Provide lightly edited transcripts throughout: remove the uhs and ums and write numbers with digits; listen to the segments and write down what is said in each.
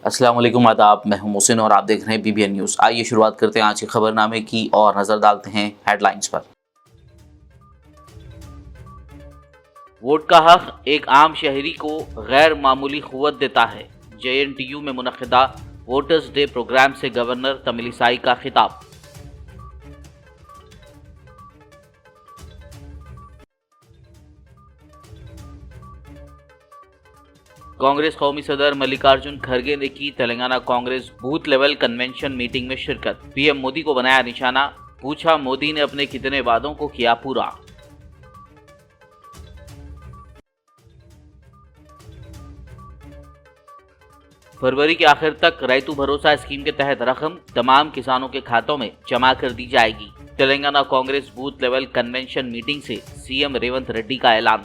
अस्सलाम वालेकुम, आदाब। मैं हूं मोहसिन और आप देख रहे हैं BBN न्यूज़। आइए शुरुआत करते हैं आज के खबरनामे की और नज़र डालते हैं हेडलाइंस पर। वोट का हक एक आम शहरी को गैर मामूली क़ुव्वत देता है। JNTU में मुनक़िदा वोटर्स डे प्रोग्राम से गवर्नर तमिलिसाई का खिताब। कांग्रेस कौमी सदर मल्लिकार्जुन खड़गे ने की Telangana Congress booth level convention meeting में शिरकत। PM मोदी को बनाया निशाना, पूछा मोदी ने अपने कितने वादों को किया पूरा। फरवरी के आखिर तक रैतु भरोसा स्कीम के तहत रकम तमाम किसानों के खातों में जमा कर दी जाएगी। Telangana Congress booth level convention meeting से CM रेवंत रेड्डी का ऐलान।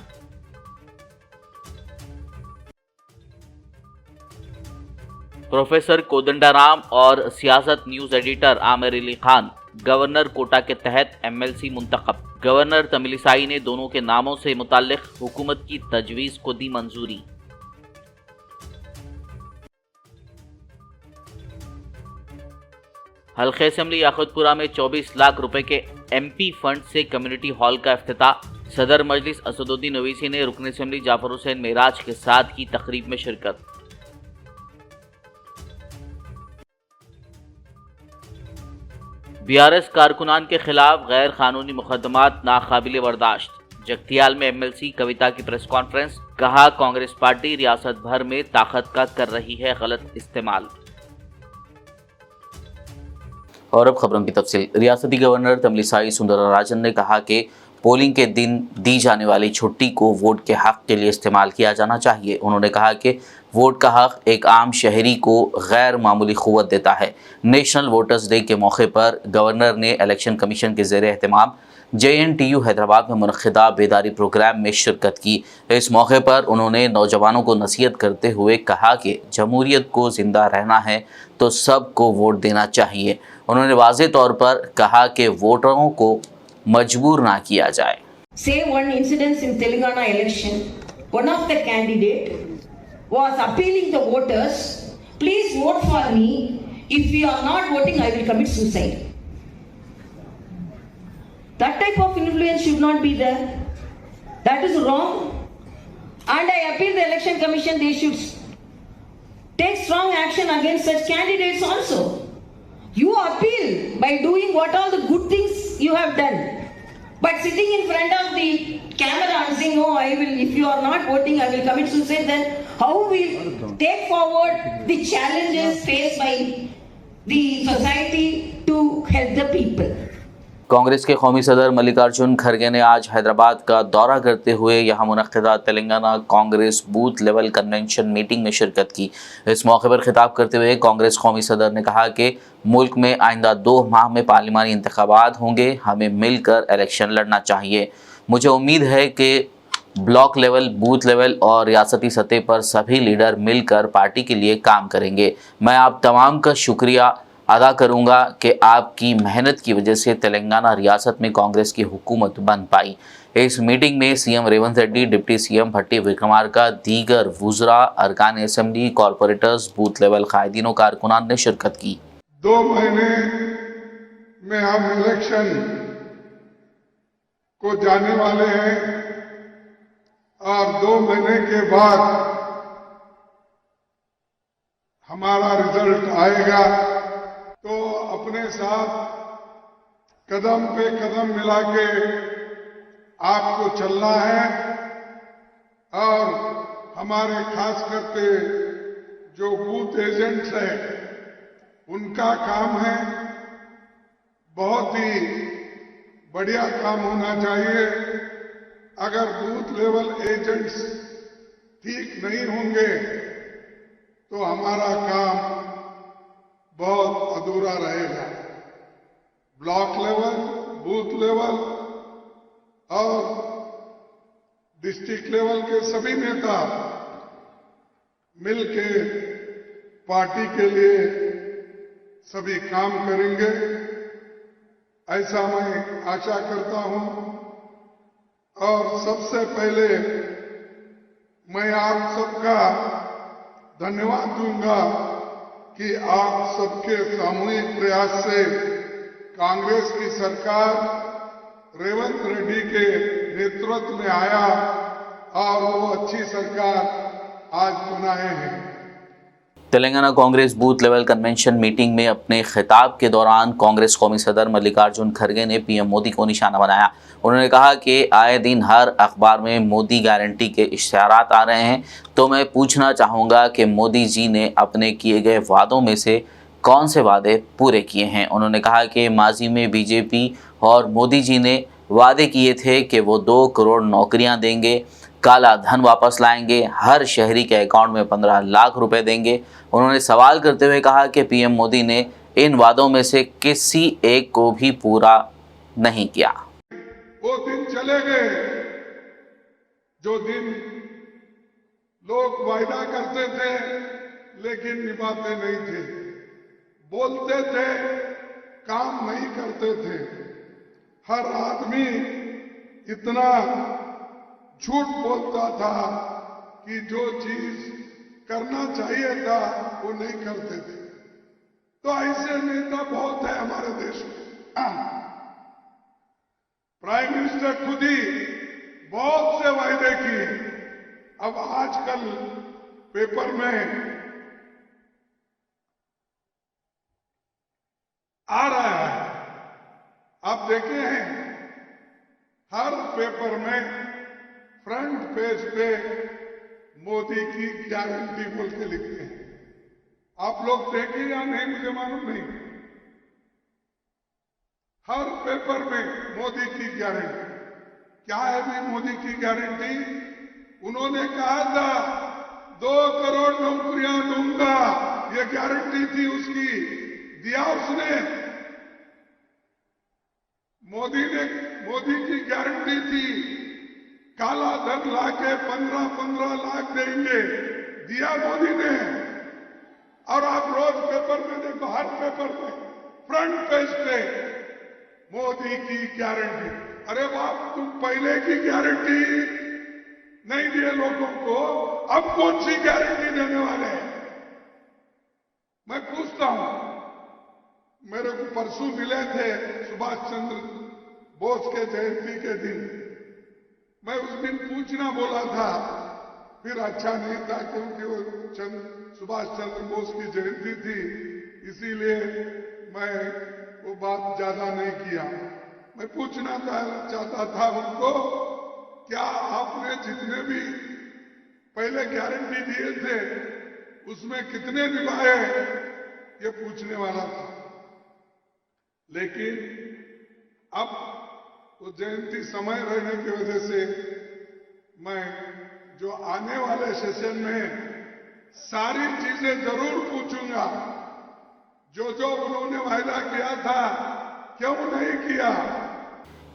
प्रोफेसर कोदंडाराम और Siasat news editor Aamir Ali Khan governor quota के तहत MLC मुंतखब। गवर्नर तमिलिसाई ने दोनों के नामों से मुताल्लिक हुकूमत की तजवीज़ को दी मंजूरी। हल्के असेंबली याकुतपुरा में 24 लाख रुपए के MP फंड से कम्युनिटी हॉल का इफ्तिताह। सदर मजलिस असदुद्दीन ओवैसी ने रुकन असेंबली जाफर हुसैन मेराज के साथ की तकरीब में शिरकत। BRS कारकुनान के खिलाफ गैर कानूनी मुकदमात नाकाबिले बर्दाश्त। जगतियाल में MLC कविता की प्रेस कॉन्फ्रेंस, कहा कांग्रेस पार्टी रियासत भर में ताकत का कर रही है गलत इस्तेमाल। और अब खबरों की तफसील। रियासती गवर्नर तमिलिसाई सुंदरराजन ने कहा कि पोलिंग के दिन दी जाने वाली छुट्टी को वोट के हक के लिए इस्तेमाल किया जाना चाहिए। उन्होंने कहा कि वोट का हक एक आम शहरी को गैर मामूली क़ुव्वत देता है। नेशनल वोटर्स डे के मौके पर गवर्नर ने इलेक्शन कमीशन के ज़ेर एहतमाम JNTU हैदराबाद में मुनक़िदा बेदारी प्रोग्राम में शिरकत की। इस मौके पर उन्होंने नौजवानों को नसीहत करते हुए कहा कि जमहूरियत को ज़िंदा रहना है तो सबको वोट देना चाहिए। उन्होंने वाज़े तौर पर कहा कि वोटरों को मजबूर ना किया जाए। Say one incident in Telangana election, one of the candidate was appealing the voters, please vote for me. If you are not voting, I will commit suicide. That type of influence should not be there. That is wrong. And I appeal the election commission, they should take strong action against such candidates also. You appeal by doing what all the good things you have done. But sitting in front of the camera and saying, no, I will, if you are not voting, I will commit suicide, then how will take forward the challenges faced by the society to help the people? Congress के कौमी सदर मल्लिकार्जुन खड़गे ने आज हैदराबाद का दौरा करते हुए यहाँ मुनक़िदा Telangana Congress booth level convention meeting में शिरकत की। इस मौके पर खिताब करते हुए कांग्रेस कौमी सदर ने कहा कि मुल्क में आइंदा 2 माह में पार्लिमानी इंतखाबात होंगे, हमें मिलकर इलेक्शन लड़ना चाहिए। मुझे उम्मीद है कि ब्लॉक लेवल, बूथ लेवल और रियासती सतह पर सभी लीडर मिलकर पार्टी के लिए काम करेंगे। मैं आप तमाम का शुक्रिया अदा करूंगा कि आपकी मेहनत की वजह से तेलंगाना रियासत में कांग्रेस की हुकूमत बन पाई। इस मीटिंग में CM Revanth Reddy, deputy CM भट्टी विक्रमार्का, दीगर वुज़रा, अरकान असेंबली, कॉरपोरेटर्स, बूथ लेवल कायदीन कारकुनान ने शिरकत की। 2 महीने में हम इलेक्शन को जाने वाले हैं और 2 महीने के बाद हमारा रिजल्ट आएगा। तो अपने साथ कदम पे कदम मिला के आपको चलना है और हमारे खास करके जो बूथ एजेंट्स हैं उनका काम है, बहुत ही बढ़िया काम होना चाहिए। अगर बूथ लेवल एजेंट्स ठीक नहीं होंगे तो हमारा काम बहुत अधूरा रहेगा। ब्लॉक लेवल, बूथ लेवल और डिस्ट्रिक्ट लेवल के सभी नेता मिलके पार्टी के लिए सभी काम करेंगे, ऐसा मैं आशा करता हूं। और सबसे पहले मैं आप सबका धन्यवाद दूंगा कि आप सबके सामूहिक प्रयास से कांग्रेस की सरकार रेवंत रेड्डी के नेतृत्व में आया और वो अच्छी सरकार आज बनाए हैं। Telangana Congress booth level convention meeting में अपने खिताब के दौरान कांग्रेस कौमी सदर मल्लिकार्जुन खड़गे ने पीएम मोदी को निशाना बनाया। उन्होंने कहा कि आए दिन हर अखबार में मोदी गारंटी के इश्तिहारात आ रहे हैं, तो मैं पूछना चाहूँगा कि मोदी जी ने अपने किए गए वादों में से कौन से वादे पूरे किए हैं। उन्होंने कहा कि माजी में बीजेपी और मोदी जी ने वादे किए थे कि वो 2 करोड़ नौकरियां देंगे, काला धन वापस लाएंगे, हर शहरी के अकाउंट में 15 लाख रुपए देंगे। उन्होंने सवाल करते हुए कहा कि पीएम मोदी ने इन वादों में से किसी एक को भी पूरा नहीं किया। वो दिन चले गए जो दिन लोग वायदा करते थे लेकिन निभाते नहीं थे, बोलते थे काम नहीं करते थे। हर आदमी इतना झूठ बोलता था कि जो चीज करना चाहिए था वो नहीं करते थे। तो ऐसे नेता बहुत है हमारे देश में। प्राइम मिनिस्टर खुद ही बहुत से वायदे किए। अब आजकल पेपर में आ रहा है, आप देखे हैं हर पेपर में फ्रंट पेज पे मोदी की गारंटी बोल के लिखते हैं। आप लोग देखे या नहीं मुझे मालूम नहीं, हर पेपर में मोदी की गारंटी। क्या है भी मोदी की गारंटी? उन्होंने कहा था 2 करोड़ नौकरियां दूंगा, ये गारंटी थी उसकी, दिया उसने। मोदी की गारंटी थी काला धन लाके 15 लाख देंगे, दिया मोदी ने। और आप रोज पेपर में देखो, हर पेपर में फ्रंट पेज पे मोदी की गारंटी। अरे बाप, तुम पहले की गारंटी नहीं दिए लोगों को, अब कौन सी गारंटी देने वाले हैं? मैं पूछता हूं, मेरे को परसों मिले थे सुभाष चंद्र बोस के जयंती के दिन। मैं उस दिन पूछना बोला था, फिर अच्छा नहीं था क्योंकि वो सुभाष चंद्र बोस की जयंती थी, इसीलिए मैं वो बात ज्यादा नहीं किया। मैं पूछना चाहता था उनको, क्या आपने जितने भी पहले गारंटी दिए थे उसमें कितने निभाए, ये पूछने वाला था। लेकिन अब वो जयंती समय रहने की वजह से मैं जो आने वाले सेशन में सारी चीजें जरूर पूछूंगा, जो उन्होंने वायदा किया था क्यों नहीं किया।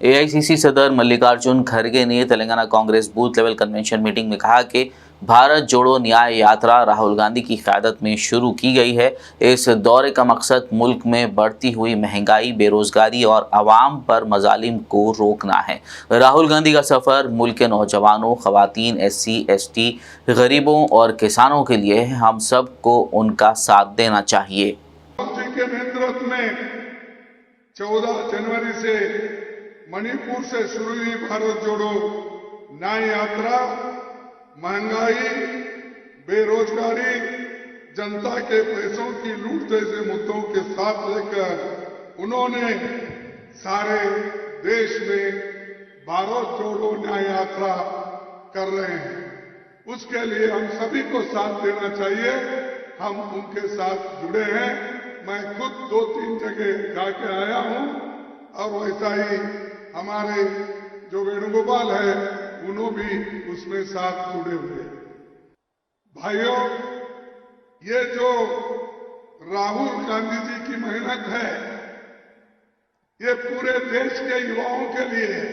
एआईसीसी सदर मल्लिकार्जुन खड़गे ने Telangana Congress booth level convention meeting में कहा कि भारत जोड़ो न्याय यात्रा राहुल गांधी की क़यादत में शुरू की गई है। इस दौरे का मकसद मुल्क में बढ़ती हुई महंगाई, बेरोजगारी और आवाम पर मजालिम को रोकना है। राहुल गांधी का सफ़र मुल्क के नौजवानों, ख़वातीन, SC, ST, गरीबों और किसानों के लिए है। हम सब को उनका साथ देना चाहिए। के नेतृत्व में 14 जनवरी से मणिपुर से शुरू हुई भारत जोड़ो न्याय यात्रा महंगाई, बेरोजगारी, जनता के पैसों की लूट जैसे मुद्दों के साथ लेकर उन्होंने सारे देश में भारत जोड़ो न्याय यात्रा कर रहे हैं। उसके लिए हम सभी को साथ देना चाहिए। हम उनके साथ जुड़े हैं। मैं खुद 2-3 जगह जाके आया हूं और वैसा ही हमारे जो वेणुगोपाल है उन्होंने भी उसमें साथ जुड़े हुए। भाइयों, ये जो राहुल गांधी जी की मेहनत है, ये पूरे देश के युवाओं के लिए है,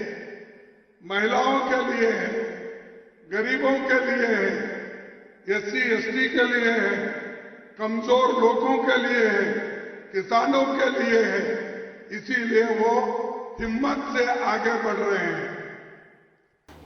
महिलाओं के लिए है, गरीबों के लिए है, SC, ST के लिए है, कमजोर लोगों के लिए है, किसानों के लिए है। इसीलिए वो हिम्मत से आगे बढ़ रहे हैं।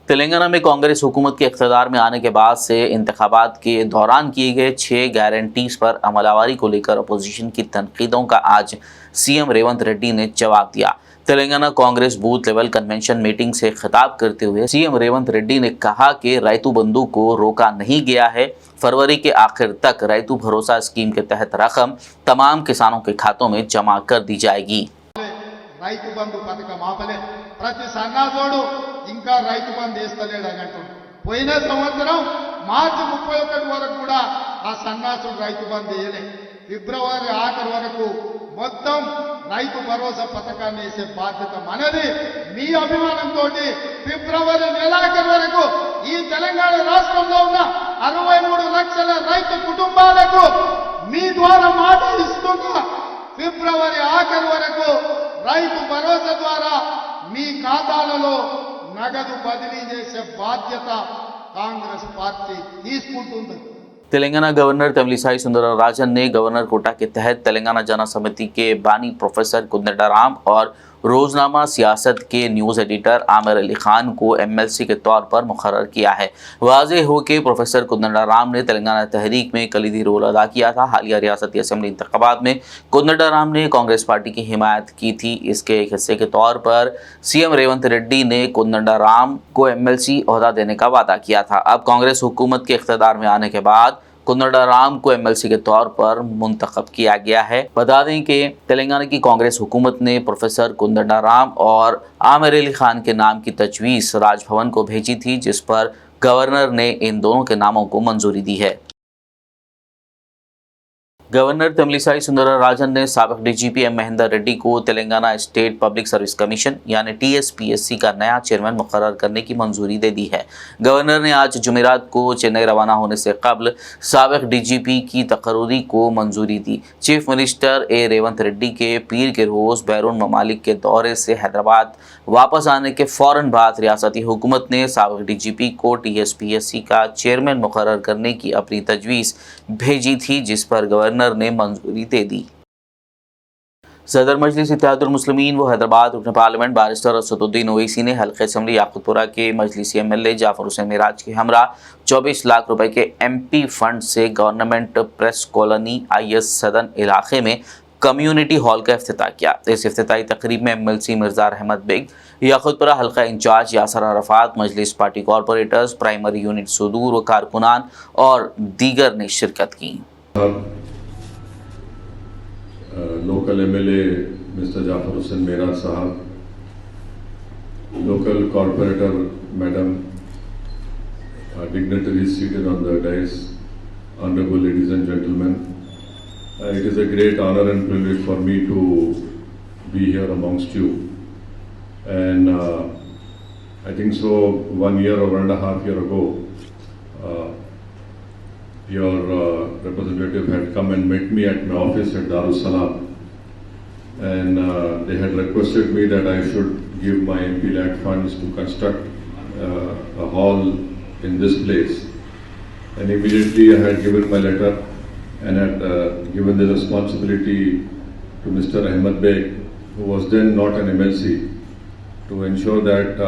तेलंगाना में कांग्रेस हुकूमत के इख्तियार में आने के बाद से इंतखाबात के दौरान किए गए 6 गारंटीज पर अमलावरी को लेकर अपोजिशन की तनकीदों का आज सीएम रेवंत रेड्डी ने जवाब दिया। Telangana Congress booth level convention meeting से खिताब करते हुए सीएम रेवंत रेड्डी ने कहा कि रैतु बंधु को रोका नहीं गया है। फरवरी के आखिर तक रैतु भरोसा स्कीम के तहत रकम तमाम किसानों के खातों में जमा कर दी जाएगी। రైతు బంధు పథకం ఆపలే, ప్రతి సన్నాసోడు ఇంకా రైతు బంధు వేస్తలేడు అని అంటున్నాడు. పోయిన సంవత్సరం మార్చి 31 వరకు కూడా ఆ సన్నాసుడు రైతు బంధు వేయలే. ఫిబ్రవరి ఆఖరి వరకు మొత్తం రైతు భరోసా పథకాన్ని వేసే బాధ్యత మనది. మీ అభిమానంతో ఫిబ్రవరి నెలాఖరు వరకు ఈ తెలంగాణ రాష్ట్రంలో ఉన్న 63 లక్షల రైతు కుటుంబాలకు మీ ద్వారా మాట ఇస్తున్నా. ఫిబ్రవరి ఆఖరి వరకు రైతు భరోసా ద్వారా మీ ఖాతాలలో నగదు బదిలీ చేసే బాధ్యత కాంగ్రెస్ పార్టీ తీసుకుంటుంది. तेलंगाना गवर्नर तमिलिसाई सुंदरराजन ने गवर्नर कोटा के तहत तेलंगाना जन समिति के बानी प्रोफेसर कोदंडराम और रोजनामा सियासत के न्यूज़ एडिटर आमिर अली खान को एमएलसी के तौर पर मुकर्रर किया है। वाज़ेह हो कि प्रोफेसर कोदंडराम ने तेलंगाना तहरीक में कलीदी रोल अदा किया था। हालिया रियासती असम्बली इंतखाबात में कोदंडराम ने कांग्रेस पार्टी की हिमायत की थी। इसके एक हिस्से के तौर पर सीएम रेवंत रेड्डी ने कोदंडराम को एमएलसी ओहदा देने का वादा किया था। अब कांग्रेस हुकूमत के इख्तियार में आने के बाद कोदंडराम को एमएलसी के तौर पर मुंतखब किया गया है। बता दें कि तेलंगाना की कांग्रेस हुकूमत ने प्रोफेसर कोदंडराम और आमिर अली खान के नाम की तजवीज़ राजभवन को भेजी थी, जिस पर गवर्नर ने इन दोनों के नामों को मंजूरी दी है। गवर्नर तमिलिसाई सुंदरराजन ने साबिक डीजीपी एम महेंदर रेड्डी को Telangana state public service commission यानी टीएसपीएससी का नया चेयरमैन मुकर्रर करने की मंजूरी दे दी है। गवर्नर ने आज जुमेरात को चेन्नई रवाना होने से कबल साबिक डीजीपी की तकर्री को मंजूरी दी। Chief minister A Revanth Reddy के पीर के रोज़ बैरून ममालिक के दौरे से हैदराबाद वापस आने के फ़ौरन बाद रियासती हुकूमत ने साबिक डीजीपी को टीएसपीएससी का चेयरमैन मुकर्रर करने की अपनी तजवीज़ भेजी थी, जिस पर गवर्नर ने मंजूरी दे दी। सदर मजलिस इत्तेहादुल मुस्लिमीन व हैदराबाद रुकन पार्लियामेंट बारिस्टर असदुद्दीन ओवैसी ने हल्के असम्बली याकुतपुरा के मजलिसी एमएलए जाफर हुसैन मिराज के हमरा 24 लाख रुपए के एमपी फंड से गवर्नमेंट प्रेस कॉलोनी आईएस सदन इलाके में कम्युनिटी हॉल का इफ्तिताह किया। इस इफ्तिताही तकरीब में एमएलसी मिर्जा अहमद बेग, याकुतपुरा हल्का incharge Yasar Arafat, Majlis party corporators, primary unit सुदूर व कारकुनान और दीगर ने शिरकत की। Local MLA mister Jafar Hussain Meraj साहब, local corporator madam, dignitaries seated on the dais, honorable ladies and gentlemen, it is a great honor and privilege for me to be here amongst you. And I think so 1 year or 1.5 years ago, your representative had come and met me at my office at Darussalam, and they had requested me that I should give my MP-led funds to construct a hall in this place. And immediately I had given my letter and had given the responsibility to Mr. Ahmed Beg, who was then not an MLC, to ensure that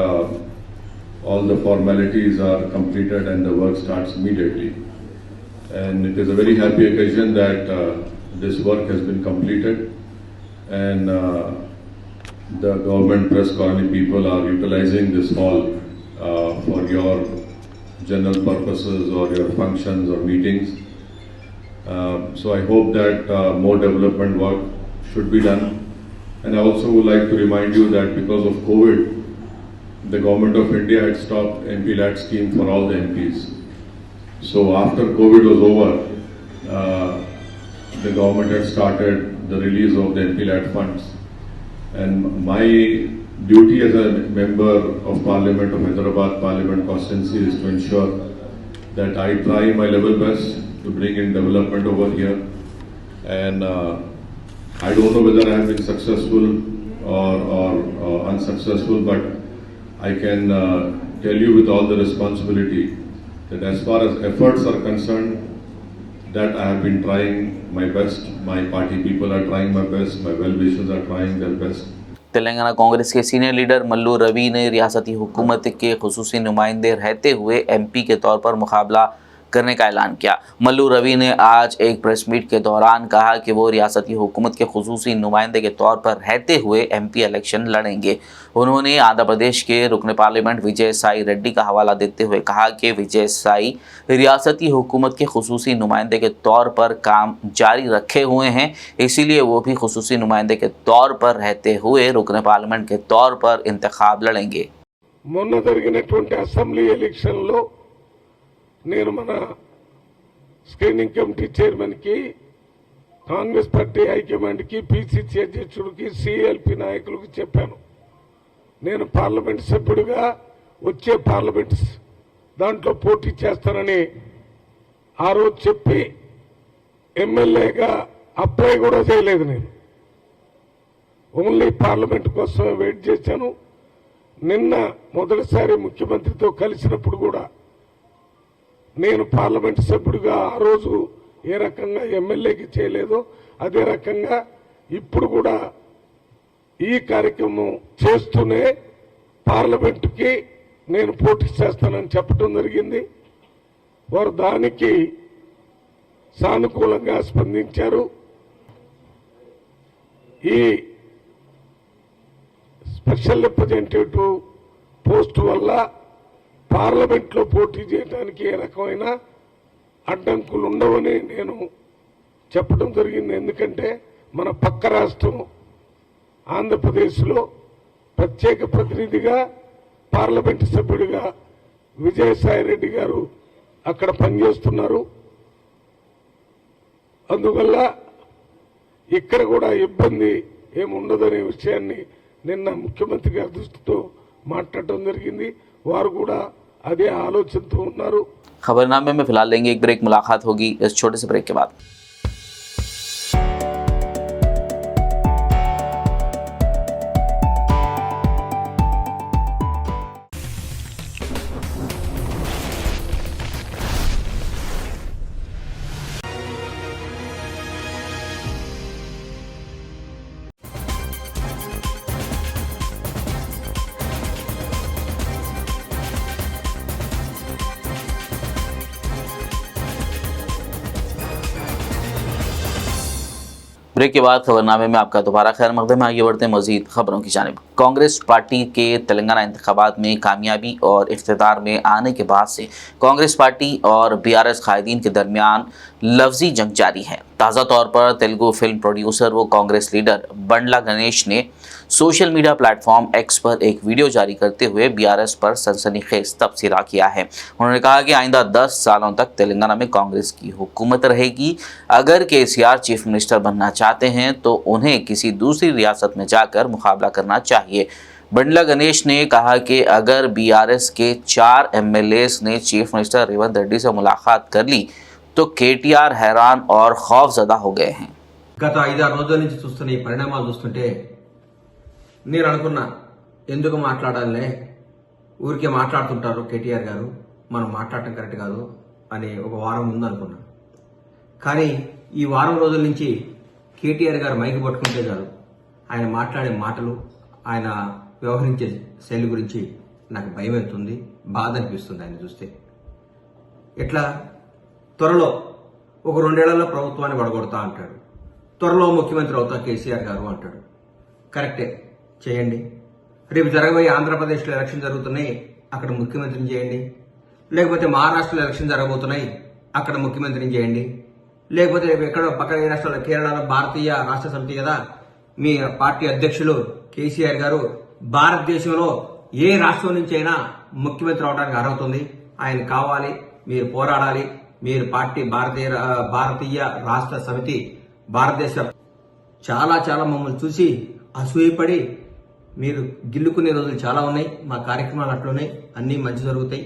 all the formalities are completed and the work starts immediately. And it is a very happy occasion that this work has been completed, and the government press colony people are utilizing this hall for your general purposes or your functions or meetings. So I hope that more development work should be done. And I also would like to remind you that because of COVID, the government of India had stopped MP-led scheme for all the MPs. So after COVID was over, the government had started the release of the MP-led funds. And my duty as a member of Parliament of Hyderabad Parliament constituency is to ensure that I try my level best to bring in development over here. And I don't know whether I have been successful or unsuccessful, but I can tell you with all the responsibility that as far as efforts are concerned, that I have been trying my best. My party people are trying my best. My well-wishers are trying their best. Telangana Congress के senior leader Mallu Ravi ने रियासती हुकूमत के खुसूसी नुमाइंदे रहते हुए MP के तौर पर मुकाबला करने का ऐलान किया। मल्लू रवि ने आज एक प्रेस मीट के दौरान कहा कि वो रियासती हुकूमत के खुसूसी नुमाइंदे के तौर पर रहते हुए एमपी इलेक्शन लड़ेंगे। उन्होंने आंध्र प्रदेश के रुकन पार्लियामेंट विजय साई रेड्डी का हवाला देते हुए कहा कि विजय साई रियासती हुकूमत के खुसूसी नुमाइंदे के तौर पर काम जारी रखे हुए हैं, इसीलिए वो भी खुसूसी नुमाइंदे के तौर पर रहते हुए रुकन पार्लियामेंट के तौर पर इंतखाब लड़ेंगे। మొన్న జరిగినటువంటి అసెంబ్లీ ఎలక్షన్లో నేను మన స్క్రీనింగ్ కమిటీ చైర్మన్కి, కాంగ్రెస్ పార్టీ హైకమాండ్కి, పిసిసి అధ్యక్షుడికి, సిఎల్పి నాయకులకు చెప్పాను, నేను పార్లమెంట్ సభ్యుడిగా వచ్చే పార్లమెంట్ దాంట్లో పోటీ చేస్తానని ఆ రోజు చెప్పి ఎమ్మెల్యేగా అప్లై కూడా చేయలేదు. నేను ఓన్లీ పార్లమెంట్ కోసమే వెయిట్ చేశాను. నిన్న మొదటిసారి ముఖ్యమంత్రితో కలిసినప్పుడు కూడా నేను పార్లమెంట్ సభ్యుడిగా ఆ రోజు ఏ రకంగా ఎమ్మెల్యేకి చేయలేదో అదే రకంగా ఇప్పుడు కూడా ఈ కార్యక్రమం చేస్తూనే పార్లమెంటుకి నేను పోటీ చేస్తానని చెప్పడం జరిగింది. వారు దానికి సానుకూలంగా స్పందించారు. ఈ స్పెషల్ రిప్రజెంటేటివ్ పోస్టు వల్ల పార్లమెంట్లో పోటీ చేయడానికి ఏ రకమైన అడ్డంకులు ఉండవని నేను చెప్పడం జరిగింది. ఎందుకంటే మన పక్క రాష్ట్రం ఆంధ్రప్రదేశ్లో ప్రత్యేక ప్రతినిధిగా పార్లమెంటు సభ్యుడిగా విజయసాయి రెడ్డి గారు అక్కడ పనిచేస్తున్నారు. అందువల్ల ఇక్కడ కూడా ఇబ్బంది ఏముండదనే విషయాన్ని నిన్న ముఖ్యమంత్రి గారి దృష్టితో మాట్లాడటం జరిగింది. వారు కూడా అదే ఆలోచనతో ఉన్నారు. खबरनामे में फिलहाल लेंगे एक ब्रेक, मुलाकात होगी इस छोटे से ब्रेक के बाद। ब्रेक के बाद खबरनामे में आपका दोबारा खैर मकदम है। आगे बढ़ते हैं मजीद खबरों की जानिब। कांग्रेस पार्टी के तेलंगाना इंतखाबात में कामयाबी और इख्तिदार में आने के बाद से कांग्रेस पार्टी और बीआरएस कायदीन के दरमियान लफ्जी जंग जारी है। ताज़ा तौर पर तेलुगु फिल्म प्रोड्यूसर व कांग्रेस लीडर बंडला गणेश ने सोशल मीडिया प्लेटफॉर्म एक्स पर एक वीडियो जारी करते हुए बीआरएस पर सनसनीखेज तबसरा किया है। उन्होंने कहा कि आइंदा 10 सालों तक तेलंगाना में कांग्रेस की हुकूमत रहेगी। अगर केसीआर चीफ मिनिस्टर बनना चाहते हैं तो उन्हें किसी दूसरी रियासत में जाकर मुकाबला करना चाहिए। बंडला गणेश ने कहा कि अगर बीआरएस के 4 एमएलएस ने चीफ मिनिस्टर रेवंत रेड्डी से मुलाकात कर ली तो केटीआर हैरान और खौफजदा हो गए हैं। గత 5-6 రోజుల నుంచి చూస్తున్న ఈ పరిణామాలు చూస్తుంటే నేను అనుకున్నా, ఎందుకు మాట్లాడాలే, ఊరికే మాట్లాడుతుంటారు కేటీఆర్ గారు, మనం మాట్లాడటం కరెక్ట్ కాదు అని ఒక వారం ముందు అనుకున్నా. కానీ ఈ వారం రోజుల నుంచి కేటీఆర్ గారు మైకి పట్టుకుంటే చాలు, ఆయన మాట్లాడే మాటలు, ఆయన వ్యవహరించే శైలి గురించి నాకు భయం అవుతుంది, బాధ అనిపిస్తుంది ఆయన చూస్తే. ఎట్లా త్వరలో ఒక 2 ఏళ్లలో ప్రభుత్వాన్ని పడగొడతా అంటాడు, త్వరలో ముఖ్యమంత్రి అవుతా కేసీఆర్ గారు అంటాడు. కరెక్టే, చేయండి. రేపు జరగబోయే ఆంధ్రప్రదేశ్లో ఎలక్షన్ జరుగుతున్నాయి, అక్కడ ముఖ్యమంత్రిని చేయండి. లేకపోతే మహారాష్ట్రలో ఎలక్షన్ జరగబోతున్నాయి, అక్కడ ముఖ్యమంత్రిని చేయండి. లేకపోతే ఎక్కడో పక్కన ఏ రాష్ట్రాల్లో, కేరళలో భారతీయ రాష్ట్ర సమితి కదా మీ పార్టీ అధ్యక్షులు కేసీఆర్ గారు, భారతదేశంలో ఏ రాష్ట్రం నుంచి అయినా ముఖ్యమంత్రి అవడానికి అర్హత ఉంది. ఆయన కావాలి, మీరు పోరాడాలి. మీరు పార్టీ భారతీయ రాష్ట్ర సమితి భారతదేశ చాలా చాలా మమ్మల్ని చూసి అసూయపడి మీరు గిల్లుకునే రోజులు చాలా ఉన్నాయి. మా కార్యక్రమాలు అట్లున్నాయి, అన్నీ మంచి జరుగుతాయి.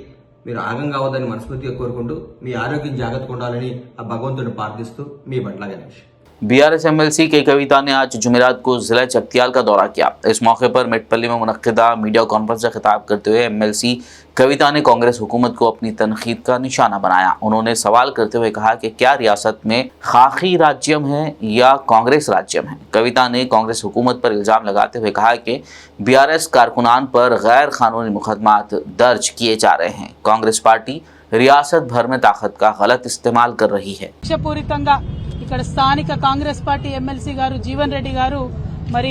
మీరు ఆగం కావద్దని మనస్ఫూర్తిగా కోరుకుంటూ మీ ఆరోగ్యం జాగ్రత్తగా ఉండాలని ఆ భగవంతుడిని ప్రార్థిస్తూ మీ బట్ల గణేష్. बीआरएस एमएलसी के कविता ने आज जुमेरात को जिला चकतियाल का दौरा किया। इस मौके पर मेटपल्ली में मुनक्किदा मीडिया कॉन्फ्रेंस से खिताब करते हुए एमएलसी कविता ने कांग्रेस हुकूमत को अपनी तनकीद का निशाना बनाया। उन्होंने सवाल करते हुए कहा कि क्या रियासत में खाकी राज्यम है या कांग्रेस राज्यम है। कविता ने कांग्रेस हुकूमत पर इल्ज़ाम लगाते हुए कहा कि बीआरएस कारकुनान पर गैर कानूनी मुकदमात दर्ज किए जा रहे हैं। कांग्रेस पार्टी रियासत भर में ताकत का गलत इस्तेमाल कर रही है। కక్షపూరితంగా ఇక్కడ స్థానిక కాంగ్రెస్ పార్టీ ఎమ్మెల్సీ గారు జీవన్ రెడ్డి గారు మరి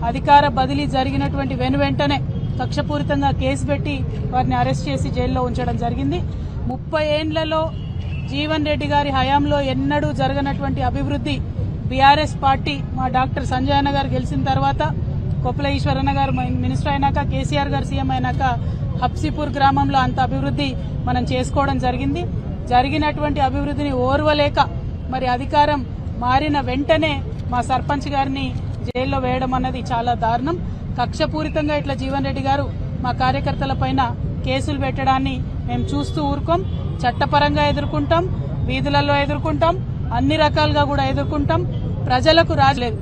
అధికార బదిలీ జరిగినటువంటి వెనువెంటనే కక్షపూరితంగా కేసు పెట్టి వారిని అరెస్ట్ చేసి జైల్లో ఉంచడం జరిగింది। 30 ఏండ్లలో జీవన్ రెడ్డి గారి హయాంలో ఎన్నడూ జరగనటువంటి అభివృద్ధి బీఆర్ఎస్ పార్టీ మా డాక్టర్ సంజయ్ అన్న గారు గెలిచిన తర్వాత కొప్పుల ఈశ్వరన్న గారు మినిస్టర్ అయినాక కేసీఆర్ గారు సీఎం అయినాక హబ్సీపూర్ గ్రామంలో అంత అభివృద్ధి మనం చేసుకోవడం జరిగింది। జరిగినటువంటి అభివృద్ధిని ఓర్వలేక మరి అధికారం మారిన వెంటనే మా సర్పంచ్ గారిని జైల్లో వేయడం అన్నది చాలా దారుణం। కక్షపూరితంగా ఇట్లా జీవన్ రెడ్డి గారు మా కార్యకర్తల పైన కేసులు పెట్టడాన్ని మేము చూస్తూ ఊరుకోం। చట్టపరంగా ఎదుర్కొంటాం, వీధులలో ఎదుర్కొంటాం, అన్ని రకాలుగా కూడా ఎదుర్కొంటాం। ప్రజలకు రాజలేదు,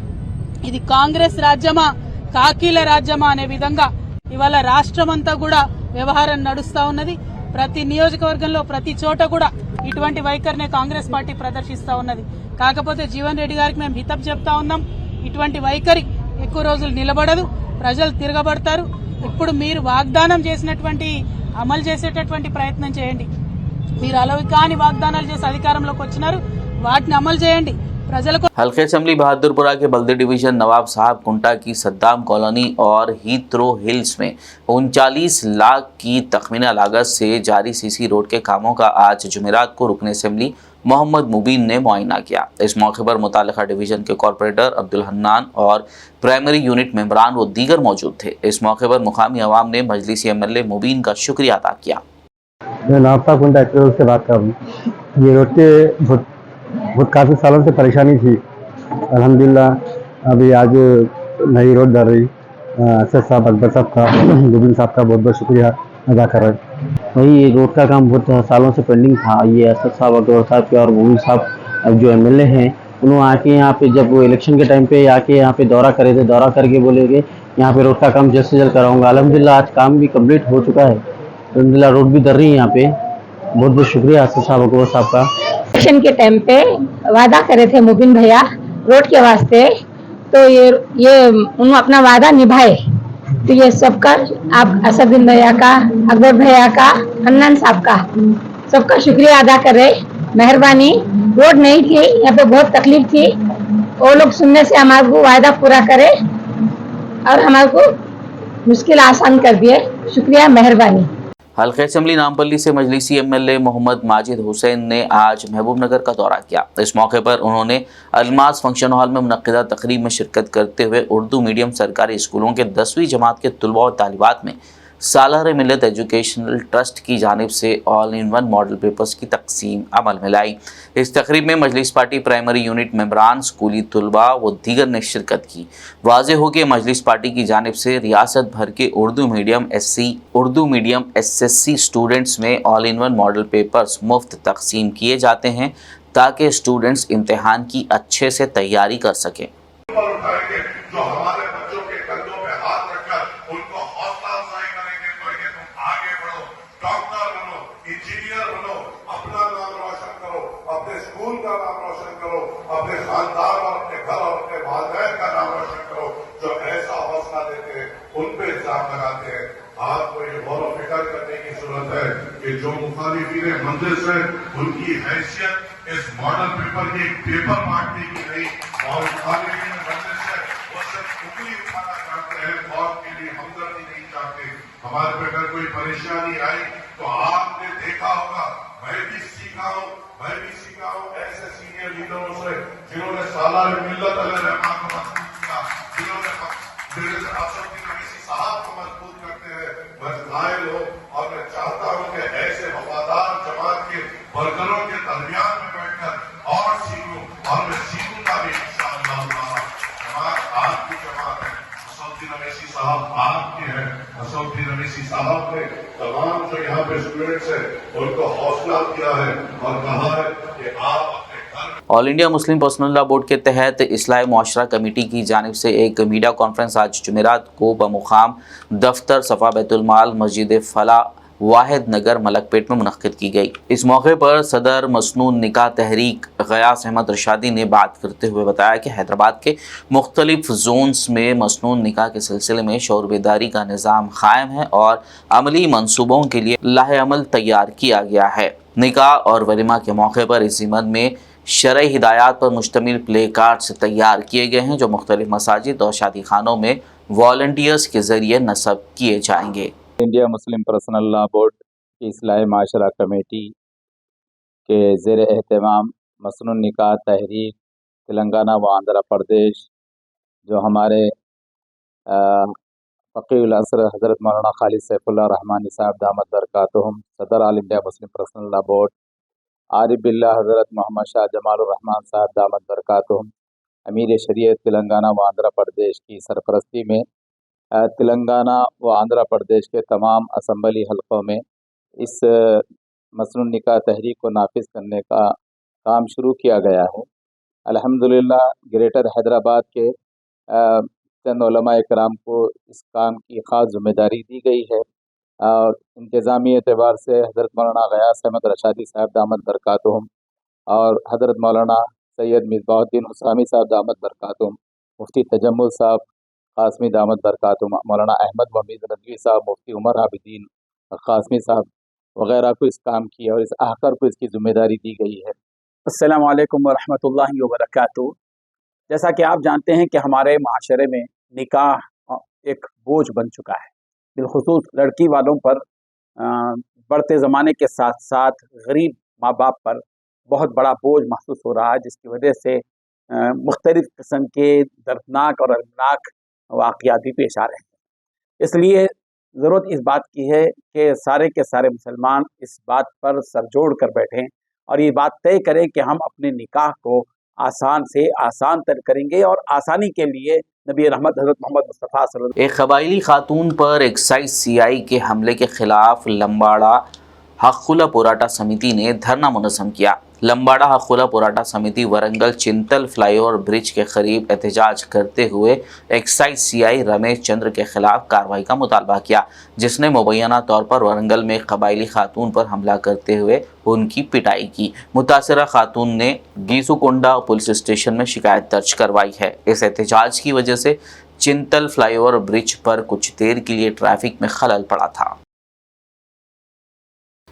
ఇది కాంగ్రెస్ రాజ్యమా కాకీల రాజ్యమా అనే విధంగా ఇవాళ రాష్ట్రమంతా కూడా వ్యవహారం నడుస్తా ఉన్నది। ప్రతి నియోజకవర్గంలో ప్రతి చోట కూడా ఇటువంటి వైఖరినే కాంగ్రెస్ పార్టీ ప్రదర్శిస్తా ఉన్నది। కాకపోతే జీవన్ రెడ్డి గారికి మేము హితవు చెప్తా ఉన్నాం, ఇటువంటి వైఖరి ఎక్కువ రోజులు నిలబడదు, ప్రజలు తిరగబడతారు। ఇప్పుడు మీరు వాగ్దానం చేసినటువంటి అమలు చేసేటటువంటి ప్రయత్నం చేయండి। మీరు అలవి కాని వాగ్దానాలు చేసి అధికారంలోకి వచ్చినారు, వాటిని అమలు చేయండి। हल्के असेंबली बहादुरपुरा के बल्दी डिवीजन नवाब साहब कुंटा की सद्दाम कॉलोनी और हीथ्रो हिल्स में 39 लाख की तखमीना लागत से जारी सीसी रोड के कामों का आज जुमेरात को रुकन असेंबली मोहम्मद मुबीन ने मुआयना किया। इस मौके पर मुतालिका डिवीजन के कॉरपोरेटर अब्दुल हन्नान और प्राइमरी यूनिट मेंबरान व दीगर मौजूद थे। इस मौके पर मुकामी अवाम ने मजलिसी एमएलए मुबीन का शुक्रिया अदा किया। मैं नवाब साहब कुंटा से बात कर रहा हूँ। ये रोड के बहुत काफ़ी सालों से परेशानी थी। अल्हम्दुलिल्लाह अभी आज नई रोड डल रही। असद साहब, अकबर साहब का, मुबीन साहब का बहुत बहुत शुक्रिया अदा कर रहे हैं। वही ये रोड का काम बहुत सालों से पेंडिंग था। ये असद साहब, अकबर साहब के और मुबीन साहब जो एमएलए हैं, उन्होंने आके यहाँ पे जब वो इलेक्शन के टाइम पे आके यहाँ पे दौरा करे थे, दौरा करके बोले कि यहाँ पे रोड का काम जल्द से जल्द कराऊंगा। अल्हम्दुलिल्लाह आज काम भी कम्प्लीट हो चुका है। अल्हम्दुलिल्लाह रोड भी डल रही है यहाँ पे। बहुत बहुत शुक्रिया असद साहब, अकबर साहब का। इलेक्शन के टाइम पे वादा करे थे मुबीन भैया रोड के वास्ते, तो ये उन्होंने अपना वादा निभाए। तो ये सबका, आप असदुद्दीन भैया का, अकबर भैया का, हन्नान साहब का, सबका शुक्रिया अदा करे। मेहरबानी। रोड नहीं थी, यहाँ पे बहुत तकलीफ थी, वो लोग सुनने से हमारे को वादा पूरा करे और हमारे को मुश्किल आसान कर दिए। शुक्रिया, मेहरबानी। हल्के असेंबली नामपल्ली से मजलिसी एमएलए मोहम्मद माजिद हुसैन ने आज महबूबनगर का दौरा किया। इस मौके पर उन्होंने अलमास फंक्शन हॉल में मुनक्किदा तकरीब में शिरकत करते हुए उर्दू मीडियम सरकारी स्कूलों के 10वीं जमात के तलबा और तालिबात में सालार मिलत एजुकेशनल ट्रस्ट की जानिब से all in one model papers की तकसीम अमल में लाई। इस तकरीब में मजलिस पार्टी प्राइमरी यूनिट मेंबरान, स्कूली तलबा व दीगर ने शिरकत की। वाज़ेह हो कि मजलिस पार्टी की जानिब से रियासत भर के उर्दू मीडियम SSC स्टूडेंट्स में all in one model papers मुफ्त तकसीम किए जाते हैं ताकि स्टूडेंट्स इम्तिहान की अच्छे से तैयारी कर सकें। जो हमारे बच्चों के कंधों पे हाथ रखकर उनको हौसला अफजाई करेंगे, तो ये तुम आगे बढ़ो, डॉक्टर बनो, इंजीनियर बनो, अपना नाम रोशन करो, अपने स्कूल का नाम रोशन करो, अपने खानदान और अपने घर और अपने वालिदैन का नाम रोशन करो। जो ऐसा हौसला देते हैं उन पे इल्जाम लगाते हैं। आपको ये गौर व फिक्र करने की जरूरत है कि जो मुखालिफिन मंजिल है उनकी हैसियत इस मॉडल पेपर के पेपर बांटने की नहीं, और मुखालिफिन मंजिल से वो सिर्फ उंगली उठाना चाहते हैं, मौत के लिए हमदर्दी नहीं चाहते। हमारे पे अगर कोई परेशानी आई तो आपने देखा होगा, मैं भी सीखा हूँ ऐसे सीनियर लीडरों से जिन्होंने सालार मिल्लत अलैहिर्रहमा को मजबूत किया, जिन्होंने साहब को मजबूत करते हैं। मैं कायल हूँ और मैं चाहता हूँ कि ऐसे वफादार जमात के वर्करों के दरमियान में बैठकर और सीखूं, और मैं सीखूंगा भी इंशाअल्लाह। जमात आपकी जमात है, असदुद्दीन अवैसी साहब आपके हैं। असदुद्दीन अवैसी साहब ने तमाम जो यहाँ पे स्टूडेंट्स हैं उनको हौसला दिया है और कहा है कि आप अपने घर all India Muslim personal law board के तहत इस्लाही मुआशरा कमेटी की जानिब से एक मीडिया कॉन्फ्रेंस आज जुमेरात को बमुकाम दफ्तर सफ़ा बैतुल माल मस्जिद फला वाहिद नगर मलकपेट में मुनक्किद की गई। इस मौके पर सदर मसनून निकाह तहरीक गयास अहमद रशादी ने बात करते हुए बताया कि हैदराबाद के मुख्तलिफ जोन्स में मसनून निकाह के सिलसिले में शऊर बेदारी का निज़ाम कायम है और अमली मनसूबों के लिए लाहे अमल तैयार किया गया है। निकाह और वलीमा के मौके पर इस ज़िम्मत में शरई हिदायत पर मुश्तमिल प्ले कार्ड्स तैयार किए गए हैं जो मुख्तलिफ मसाजिद और शादी खानों में वॉलंटियर्स के ज़रिए नस्ब किए जाएंगे। India Muslim personal law board की इस्लाही माशरा कमेटी के ज़ेर एहतमाम मसनून निकाह तहरीक तेलंगाना व आंध्र प्रदेश जो हमारे फ़क़ीहुल असर हज़रत मौलाना खालिद सैफुल्लाह रहमानी साहब दामत बरकातुहुम, सदर all India Muslim personal law board आरिफ बिल्लाह हज़रत मोहम्मद शाह जमालुर रहमान साहब दामत बरकातुहुम, अमीर शरीयत तेलंगाना व आंध्र प्रदेश की सरपरस्ती में तेलंगाना व आंध्र प्रदेश के तमाम असम्बली हलक़ों में इस मसनून निकाह तहरीक को नाफिज करने का काम शुरू किया गया है। अल्हम्दुलिल्लाह ग्रेटर हैदराबाद के चंद उलमा इकराम को इस काम की ख़ास ज़िम्मेदारी दी गई है और इंतज़ामी एतबार से हज़रत मौलाना गयास अहमद रशादी साहब दामत बरकातुहुम और हज़रत मौलाना सैयद मिसबाहुद्दीन हुसामी साहब दामत बरकातुहुम, मुफ्ती तजम्मुल साहब कासमी दामत बरकातुहुम, मौलाना अहमद मोहम्मद रज़वी साहब, मुफ्ती उमर आबिदीन कासमी साहब वगैरह को इस काम की और इस आहकर को इसकी ज़िम्मेदारी दी गई है। अस्सलामु अलैकुम वरहमतुल्लाहि वबरकातुहू। जैसा कि आप जानते हैं कि हमारे माशरे में निकाह एक बोझ बन चुका है, बिलखुसूस लड़की वालों पर बढ़ते ज़माने के साथ साथ गरीब माँ बाप पर बहुत बड़ा बोझ महसूस हो रहा है, जिसकी वजह से मुख्तलिफ़ किस्म के दर्दनाक और अलनाक वाक़यात भी पेश आ रहे हैं। इसलिए ज़रूरत इस बात की है कि सारे के सारे मुसलमान इस बात पर सर जोड़ कर बैठें और ये बात तय करें कि हम अपने निकाह को आसान से आसान तर करेंगे और आसानी के लिए नबी रहमत हज़रत मोहम्मद मुस्तफ़ा सल्लल्लाहु एक कबायली खातून पर एक्साइज सीआई के हमले के खिलाफ लंबाड़ा हक़ुल्ला पोराटा समिति ने धरना मुनज़्ज़म किया। लंबाड़ा हक़ुल्ला पोराटा समिति वरंगल चिंतल फ्लाईओवर ब्रिज के करीब एहतजाज करते हुए एक्साइज सीआई रमेश चंद्र के खिलाफ कार्रवाई का मुतालबा किया, जिसने मुबैना तौर पर वरंगल में कबायली खातून पर हमला करते हुए उनकी पिटाई की। मुतासरा खातून ने गीसुकोंडा पुलिस स्टेशन में शिकायत दर्ज करवाई है। इस एहतजाज की वजह से चिंतल फ्लाईओवर ब्रिज पर कुछ देर के लिए ट्रैफिक में खलल पड़ा था।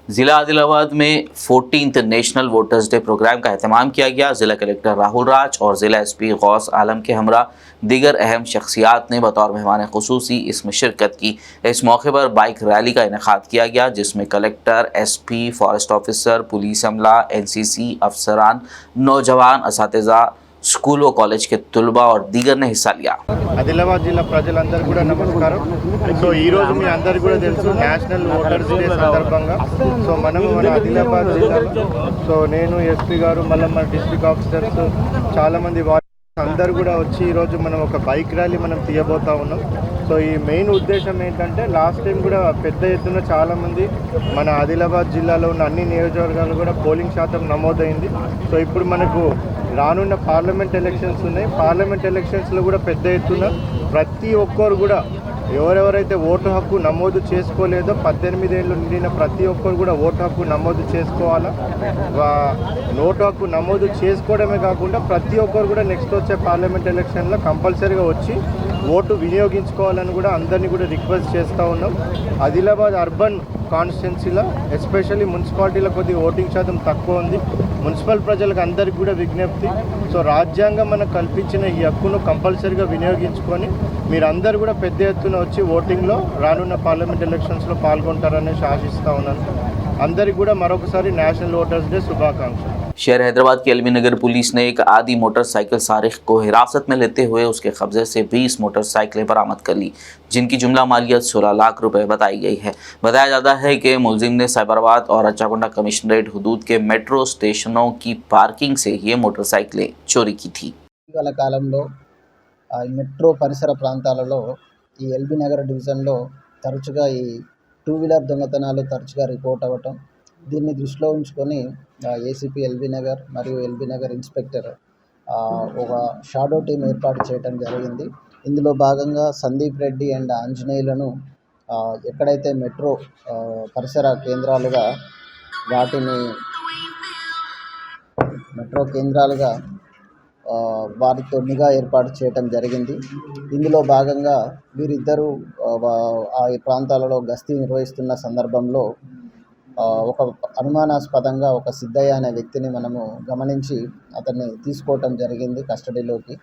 ज़िला आदिलाबाद में 14th national voters day programme का एहतमाम किया गया। ज़िला कलेक्टर राहुल राज और ज़िला एसपी गौस आलम के हमरा दीगर अहम शख्सियात ने बतौर मेहमान खुसूसी इसमें शिरकत की। इस मौके पर बाइक रैली का इनेकाद किया गया, जिसमें collector, SP, forest officer, police अमला, एनसीसी अफसरान, नौजवान, असातिज़ा, स्कूल व कॉलेज के तुलबा और दीगर ने हिस्सा लिया। ఆదిలాబాద్ జిల్లా ప్రజలందరూ కూడా నమస్కారం। సో ఈ రోజు మీ అందరికీ కూడా తెలుసు నేషనల్ ఓటర్స్ డే సందర్భంగా సో మనము మన ఆదిలాబాద్ జిల్లాలో సో నేను ఎస్పీ గారు మళ్ళీ మన డిస్ట్రిక్ట్ ఆఫీసర్స్ చాలా మంది అందరూ కూడా వచ్చి ఈరోజు మనం ఒక బైక్ ర్యాలీ మనం తీయబోతా ఉన్నాం। సో ఈ మెయిన్ ఉద్దేశం ఏంటంటే లాస్ట్ టైం కూడా పెద్ద ఎత్తున చాలామంది మన ఆదిలాబాద్ జిల్లాలో ఉన్న అన్ని నియోజకవర్గాలు కూడా పోలింగ్ శాతం నమోదైంది। సో ఇప్పుడు మనకు రానున్న పార్లమెంట్ ఎలక్షన్స్ ఉన్నాయి। పార్లమెంట్ ఎలక్షన్స్లో కూడా పెద్ద ఎత్తున ప్రతి ఒక్కరు కూడా ఎవరెవరైతే ఓటు హక్కు నమోదు చేసుకోలేదో 18 ఏళ్ళు నిండిన ప్రతి ఒక్కరు కూడా ఓటు హక్కు నమోదు చేసుకోవాలా। ఓటు హక్కు నమోదు చేసుకోవడమే కాకుండా ప్రతి ఒక్కరు కూడా నెక్స్ట్ వచ్చే పార్లమెంట్ ఎలక్షన్లో కంపల్సరీగా వచ్చి ఓటు వినియోగించుకోవాలని కూడా అందరినీ కూడా రిక్వెస్ట్ చేస్తూ ఉన్నాం। ఆదిలాబాద్ అర్బన్ కాన్స్టిట్యున్సీలో ఎస్పెషల్లీ మున్సిపాలిటీలో కొద్దిగా ఓటింగ్ శాతం తక్కువ ఉంది। మున్సిపల్ ప్రజలకు అందరికీ కూడా విజ్ఞప్తి, సో రాజ్యాంగం మనకు కల్పించిన ఈ హక్కును కంపల్సరీగా వినియోగించుకొని మీరందరూ కూడా పెద్ద ఎత్తున వచ్చి ఓటింగ్లో రానున్న పార్లమెంట్ ఎలక్షన్స్లో పాల్గొంటారని ఆశిస్తూ ఉన్నాను। అందరికీ కూడా మరొకసారి నేషనల్ ఓటర్స్ డే శుభాకాంక్షలు। शहर हैदराबाद की एलबी नगर पुलिस ने एक आदि मोटरसाइकिल सारिक को हिरासत में लेते हुए उसके कब्जे से 20 मोटरसाइकिलें बरामद कर ली, जिनकी जुमला मालियत 16 लाख रुपए बताई गई है। बताया जाता है कि मुलजिम ने साइबराबाद और रच्चाकोंडा कमिश्नरेट हदूद के मेट्रो स्टेशनों की पार्किंग से ये मोटरसाइकिलें चोरी की थी। కాలంలో మెట్రో పరిసర ప్రాంతాలలో ఈ ఎల్బీ నగర్ డివిజన్లో తరచుగా ఈ 2 వీలర్ దొంగతనాలు తరచుగా రిపోర్ట్ అవ్వటం, దీన్ని దృష్టిలో ఉంచుకొని ఏసీపీ ఎల్బీ నగర్ మరియు ఎల్బీ నగర్ ఇన్స్పెక్టర్ ఒక షాడో టీం ఏర్పాటు చేయడం జరిగింది. ఇందులో భాగంగా సందీప్ రెడ్డి అండ్ ఆంజనేయులను ఎక్కడైతే మెట్రో పరిసర కేంద్రాలుగా వారితో నిఘా ఏర్పాటు చేయటం జరిగింది. ఇందులో భాగంగా వీరిద్దరూ ఆ ప్రాంతాలలో గస్తీ నిర్వహిస్తున్న సందర్భంలో ఒక అనుమానాస్పదంగా ఒక సిద్ధయ్య అనే వ్యక్తిని మనము గమనించి అతన్ని తీసుకోవటం జరిగింది కస్టడీలోకి.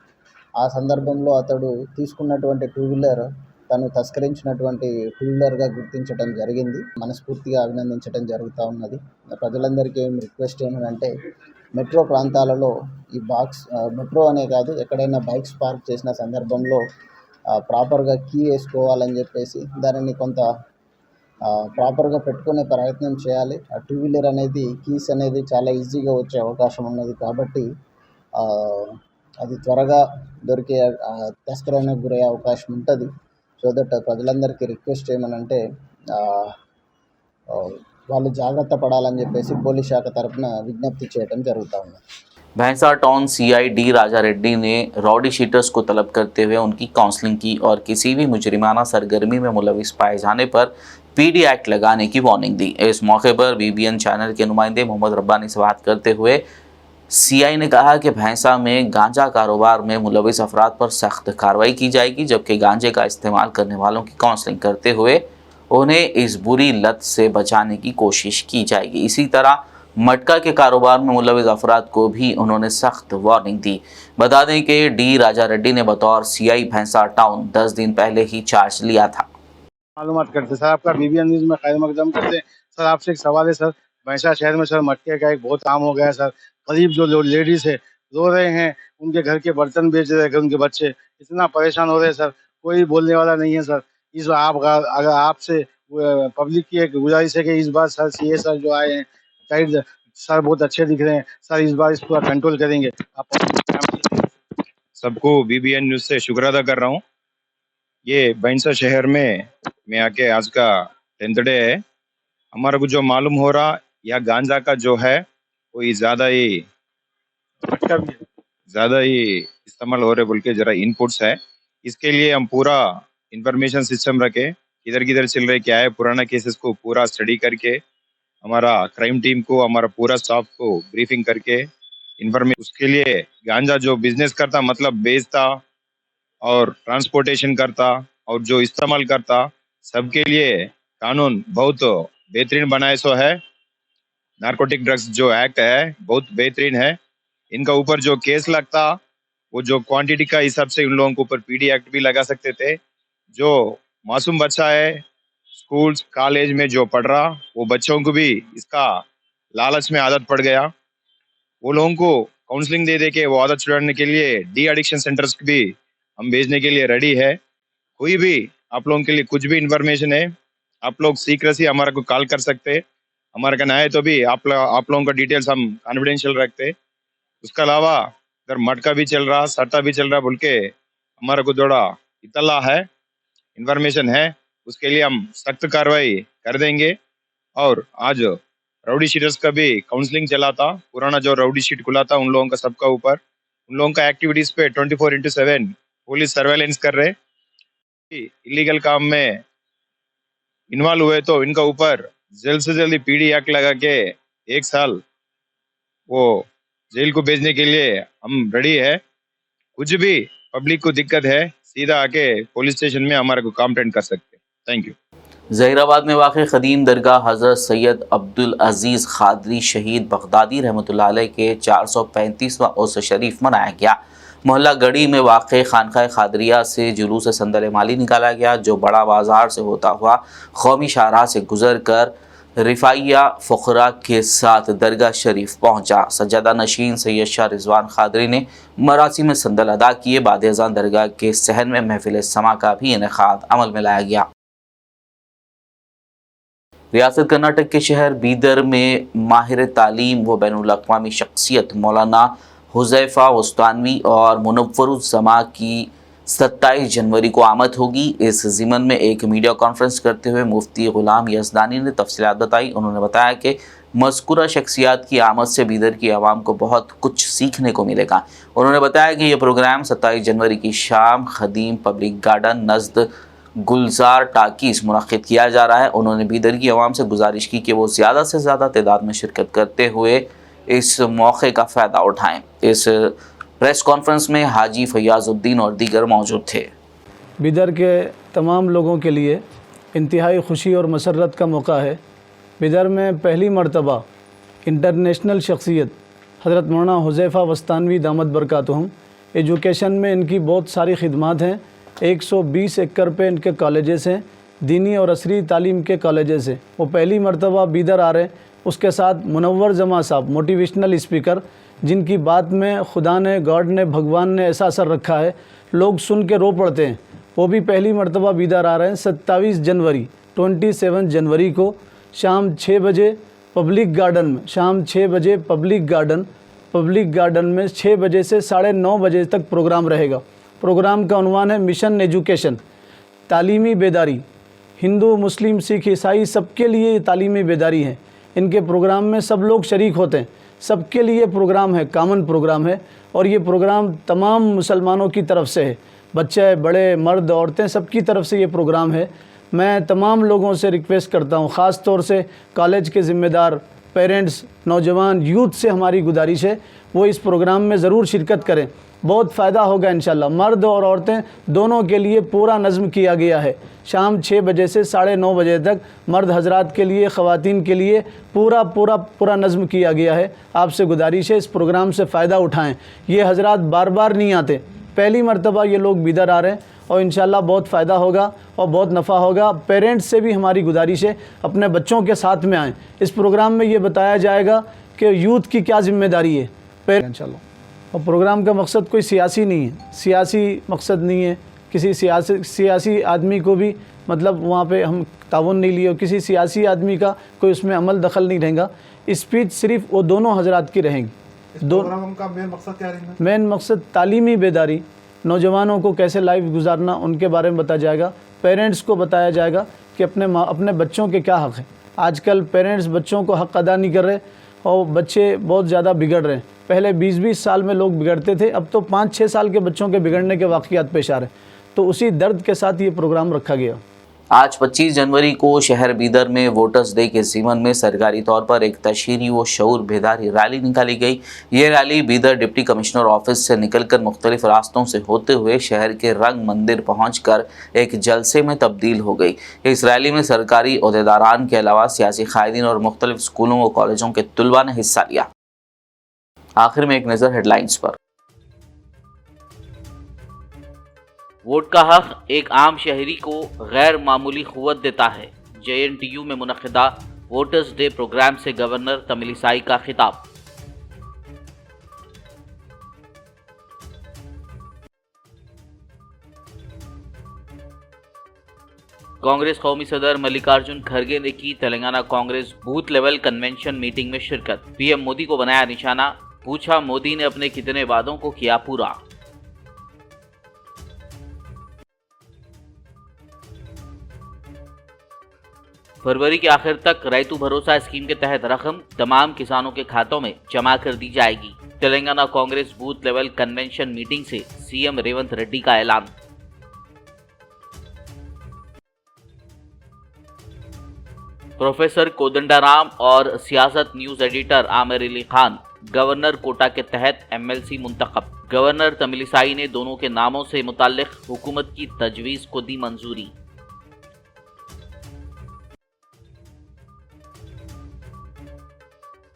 ఆ సందర్భంలో అతడు తీసుకున్నటువంటి టూ వీలర్ తను తస్కరించినటువంటి టూ వీలర్గా గుర్తించడం జరిగింది. మనస్ఫూర్తిగా అభినందించడం జరుగుతూ ఉన్నది. ప్రజలందరికీ రిక్వెస్ట్ ఏమంటే మెట్రో ప్రాంతాలలో ఈ మెట్రో అనే కాదు, ఎక్కడైనా బైక్స్ పార్క్ చేసిన సందర్భంలో ప్రాపర్గా కీ వేసుకోవాలని చెప్పేసి దానిని కొంత ప్రాపర్గా పెట్టుకునే ప్రయత్నం చేయాలి. ఆ టూ వీలర్ అనేది కీస్ అనేది చాలా ఈజీగా వచ్చే అవకాశం ఉన్నది కాబట్టి అది త్వరగా దొరికే తస్కరణకు గురయ్యే అవకాశం ఉంటుంది. సో దట్ ప్రజలందరికీ రిక్వెస్ట్ ఏమనంటే వాళ్ళు జాగ్రత్త పడాలని చెప్పేసి పోలీస్ శాఖ తరఫున విజ్ఞప్తి చేయడం జరుగుతూ ఉంది. भैंसा टाउन सीआई डी राजा रेड्डी ने रॉडी शीटर्स को तलब करते हुए उनकी काउंसलिंग की और किसी भी मुजरिमाना सरगर्मी में मुलविस पाए जाने पर पीडी एक्ट लगाने की वार्निंग दी। इस मौके पर बीबीएन चैनल के नुमाइंदे मोहम्मद रब्बानी से बात करते हुए सीआई ने कहा कि भैंसा में गांजा कारोबार में मुलविस अफराद पर सख्त कार्रवाई की जाएगी, जबकि गांजे का इस्तेमाल करने वालों की काउंसलिंग करते हुए उन्हें इस बुरी लत से बचाने की कोशिश की जाएगी। इसी तरह मटका के कारोबार में मुलविस अफराद को भी उन्होंने सख्त वार्निंग दी। बता दें कि डी राजा रेड्डी ने बतौर सीआई भैंसा टाउन 10 दिन पहले ही चार्ज लिया था। मालूमात करते सर, आपका बीबीएन न्यूज में खैर मकदम करते सर। आपसे एक सवाल है सर, भैंसा शहर में सर मटके का एक बहुत आम हो गया है सर। गरीब जो लेडीज है रो रहे हैं, उनके घर के बर्तन बेच रहे हैं, उनके बच्चे इतना परेशान हो रहे हैं सर, कोई बोलने वाला नहीं है सर। इस बार अगर आपसे पब्लिक की एक गुजारिश है कि इस बार सर सीए सर जो आए हैं गाइड सर बहुत अच्छे दिख रहे हैं सर, इस बार इस पूरा कंट्रोल करेंगे आप। सबको बीबीएन न्यूज से शुक्र अदा कर रहा हूँ। ये भैंसा शहर में मैं आके आज का 10th डे है। हमारा को जो मालूम हो रहा या गांजा का जो है कोई ज्यादा ही इस्तेमाल हो रहे बोल के जरा इनपुट्स है। इसके लिए हम पूरा इंफॉर्मेशन सिस्टम रखे, किधर किधर चल रहे क्या है, पुराना केसेस को पूरा स्टडी करके हमारा क्राइम टीम को, हमारा पूरा स्टाफ को ब्रीफिंग करके इंफॉर्मेशन, उसके लिए गांजा जो बिजनेस करता मतलब बेचता और ट्रांसपोर्टेशन करता और जो इस्तेमाल करता सबके लिए कानून बहुत बेहतरीन बनाए सो है। नारकोटिक ड्रग्स जो एक्ट है बहुत बेहतरीन है। इनका ऊपर जो केस लगता वो जो क्वांटिटी का हिसाब से उन लोगों के ऊपर पीडी एक्ट भी लगा सकते थे। जो मासूम बच्चा है स्कूल्स कॉलेज में जो पढ़ रहा वो बच्चों को भी इसका लालच में आदत पड़ गया, वो लोगों को काउंसलिंग दे दे के वो आदत छुड़ाने के लिए डी एडिक्शन सेंटर्स भी हम भेजने के लिए रेडी है। कोई भी आप लोगों के लिए कुछ भी इंफॉर्मेशन है आप लोग सीक्रेसी हमारे को कॉल कर सकते, हमारे का आए तो भी आप लोगों का डिटेल्स हम कॉन्फिडेंशियल रखते। उसके अलावा इधर मटका भी चल रहा, सट्टा भी चल रहा बोल के हमारे को थोड़ा इतला है, इंफॉर्मेशन है, उसके लिए हम सख्त कार्रवाई कर देंगे। और आज राउडी शीटर्स का भी काउंसलिंग चला था, पुराना जो राउडी शीट खुला था उन लोगों का सबका ऊपर, उन लोगों का एक्टिविटीज पे 24/7 पुलिस सर्वेलेंस कर रहे। इलीगल काम में इन्वॉल्व हुए तो इनका ऊपर जल्द से जल्दी पीडी एक्ट लगा के 1 साल वो जेल को भेजने के लिए हम रेडी है। कुछ भी पब्लिक को दिक्कत है सीधा आके पुलिस स्टेशन में हमारे को कंप्लेंट कर सकते। Thank you. जहीराबाद में वाक़ ख़दीम दरगाह हज़रत सैयद अब्दुल अज़ीज़ ख़ादरी शहीद बगदादी रहमतुल्लाह अलैह के 435वां उर्स शरीफ मनाया गया। मोहल्ला गढ़ी में वाक़ खानकाह ख़ादरिया से जुलूस संदल माली निकाला गया, जो बड़ा बाज़ार से होता हुआ कौमी शाहराह से गुजर कर रिफ़ाइया फ़ुक़रा के साथ दरगाह शरीफ पहुँचा। सज्जादा नशीन सैयद शाह रिजवान ख़ादरी ने मरासिम में संदल अदा किए। बाद अज़ान दरगाह के सहन में महफिल समा का भी इनेकाद अमल में लाया गया। रियासत कर्नाटक के शहर बीदर में माहिर तालीम व बैनुल अक़वामी शख्सियत मौलाना हुज़ैफ़ा उस्तानवी और मुनव्वरुज़्ज़मा की 27 जनवरी को आमद होगी। इस ज़िमन में एक मीडिया कॉन्फ्रेंस करते हुए मुफ्ती ग़ुलाम यज़दानी ने तफ़सीलात बताई। उन्होंने बताया कि मज़कूरा शख्सियात की आमद से बीदर की आवाम को बहुत कुछ सीखने को मिलेगा। उन्होंने बताया कि यह प्रोग्राम 27 जनवरी की शाम खदीम पब्लिक गार्डन नज़द गुलजार टाकीस मुनक़्क़िद किया जा रहा है। उन्होंने बीदर की आवाम से गुजारिश की कि वो ज़्यादा से ज़्यादा तादाद में शिरकत करते हुए इस मौके का फ़ायदा उठाएँ। इस प्रेस कॉन्फ्रेंस में हाजी फयाजुद्दीन और दीगर मौजूद थे। बीदर के तमाम लोगों के लिए इंतहाई खुशी और मसरत का मौका है। बीदर में पहली मरतबा इंटरनेशनल शख्सियत हज़रत मौलाना हुज़ैफ़ा वस्तानवी दामत बरकातुहुम, एजुकेशन में इनकी बहुत सारी खिदमात हैं। 120 एकड़ पे इनके कॉलेजेस हैं, दीनी और असरी तालीम के कॉलेजेस हैं। वो पहली मरतबा बीदर आ रहे हैं। उसके साथ मुनव्वर जमा साहब मोटिवेशनल स्पीकर, जिनकी बात में खुदा ने, गॉड ने, भगवान ने ऐसा असर रखा है, लोग सुन के रो पड़ते हैं। वो भी पहली मरतबा बीदर आ रहे हैं। 27 जनवरी 27 जनवरी को शाम 6 बजे पब्लिक गार्डन में, शाम 6 बजे पब्लिक गार्डन में 6 बजे से 9:30 बजे तक प्रोग्राम रहेगा। प्रोग्राम का उन्वान है मिशन एजुकेशन, तालीमी बेदारी। हिंदू, मुस्लिम, सिख, ईसाई सबके लिए ये तालीमी बेदारी है। इनके प्रोग्राम में सब लोग शरीक होते हैं, सबके लिए प्रोग्राम है, कॉमन प्रोग्राम है। और ये प्रोग्राम तमाम मुसलमानों की तरफ से है, बच्चे, बड़े, मर्द, औरतें, सबकी तरफ से ये प्रोग्राम है। मैं तमाम लोगों से रिक्वेस्ट करता हूँ, ख़ास तौर से कॉलेज के ज़िम्मेदार, पेरेंट्स, नौजवान, यूथ से हमारी गुजारिश है वो इस प्रोग्राम में ज़रूर शिरकत करें। बहुत फ़ायदा होगा इंशाल्लाह। मर्द और औरतें दोनों के लिए पूरा नज़्म किया गया है। शाम 6 बजे से 9:30 बजे तक मर्द हजरात के लिए, ख़वातीन के लिए पूरा नज़्म किया गया है। आपसे गुजारिश है इस प्रोग्राम से फ़ायदा उठाएँ। ये हजरात बार बार नहीं आते, पहली मरतबा ये लोग बीदर आ रहे हैं और इंशाल्लाह बहुत फ़ायदा होगा और बहुत नफ़ा होगा। पेरेंट्स से भी हमारी गुजारिश है अपने बच्चों के साथ में आएँ। इस प्रोग्राम में ये बताया जाएगा कि यूथ की क्या ज़िम्मेदारी है इंशाल्लाह। और प्रोग्राम का मकसद कोई सियासी नहीं है, सियासी मकसद नहीं है। किसी सियासी आदमी को भी मतलब वहाँ पे हम ताउन नहीं लिए, किसी सियासी आदमी का कोई उसमें अमल दखल नहीं रहेगा। स्पीच सिर्फ वो दोनों हजरात की रहेंगी। प्रोग्राम का मेन मकसद क्या रहेगा? मेन मकसद तालीमी बेदारी, नौजवानों को कैसे लाइफ गुजारना उनके बारे में बताया जाएगा। पेरेंट्स को बताया जाएगा कि अपने बच्चों के क्या हक़ हैं। आजकल पेरेंट्स बच्चों को हक़ अदा नहीं कर रहे और बच्चे बहुत ज़्यादा बिगड़ रहे हैं। पहले 20-20 साल में लोग बिगड़ते थे, अब तो 5-6 साल के बच्चों के बिगड़ने के वाक़ियात पेश आ रहे हैं। तो उसी दर्द के साथ ये प्रोग्राम रखा गया। आज 25 जनवरी को शहर बीदर में वोटर्स डे के ज़िमन में सरकारी तौर पर एक तशहीरी व शऊर बेदारी रैली निकाली गई। ये rally Bidar deputy commissioner office से निकलकर मुख्तलिफ रास्तों से होते हुए शहर के रंग मंदिर पहुंचकर एक जलसे में तब्दील हो गई। इस रैली में सरकारी ओहदेदारान के अलावा सियासी कायदीन और मुख्तलिफ स्कूलों व कॉलेजों के तुलबा ने हिस्सा लिया। आखिर में एक नज़र हेडलाइंस पर। वोट का हक एक आम शहरी को गैर मामूली क़ुव्वत देता है। JNTU में मुनक़्क़िदा वोटर्स डे प्रोग्राम से गवर्नर तमिलिसाई का खिताब। कांग्रेस कौमी सदर मल्लिकार्जुन खड़गे ने की Telangana Congress booth level convention meeting में शिरकत। PM मोदी को बनाया निशाना, पूछा मोदी ने अपने कितने वादों को किया पूरा। फरवरी के आखिर तक रैतु भरोसा स्कीम के तहत रकम तमाम किसानों के खातों में जमा कर दी जाएगी। Telangana Congress booth level convention meeting से CM रेवंत रेड्डी का ऐलान। प्रोफेसर कोदंडाराम और Siasat news editor Aamir Ali Khan governor quota के तहत MLC मुंतखब। गवर्नर तमिलिसाई ने दोनों के नामों से मुताल्लिक हुकूमत की तजवीज़ को दी मंजूरी।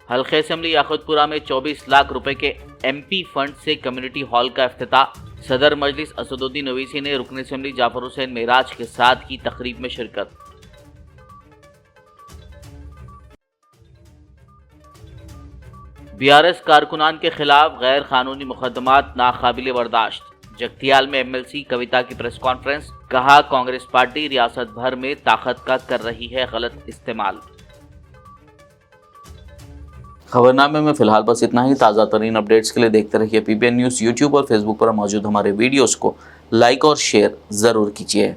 हल्के असेंबली याकुतपुरा में 24 लाख रुपए के MP फंड से कम्युनिटी हॉल का इफ्तिताह। सदर मजलिस असदुद्दीन ओवैसी ने रुकन असेंबली जाफर हुसैन मेराज के साथ की तकरीब में शिरकत। BRS कारकुनान के खिलाफ गैर कानूनी मुकदमात नाकाबिले बर्दाश्त। जगतियाल में MLC कविता की प्रेस कॉन्फ्रेंस, कहा कांग्रेस पार्टी रियासत भर में ताकत का कर रही है गलत इस्तेमाल। खबरनामे में फिलहाल बस इतना ही। ताज़ा तरीन अपडेट्स के लिए देखते रहिए PBN न्यूज़। YouTube और Facebook पर मौजूद हमारे वीडियोस को लाइक और शेयर ज़रूर कीजिए।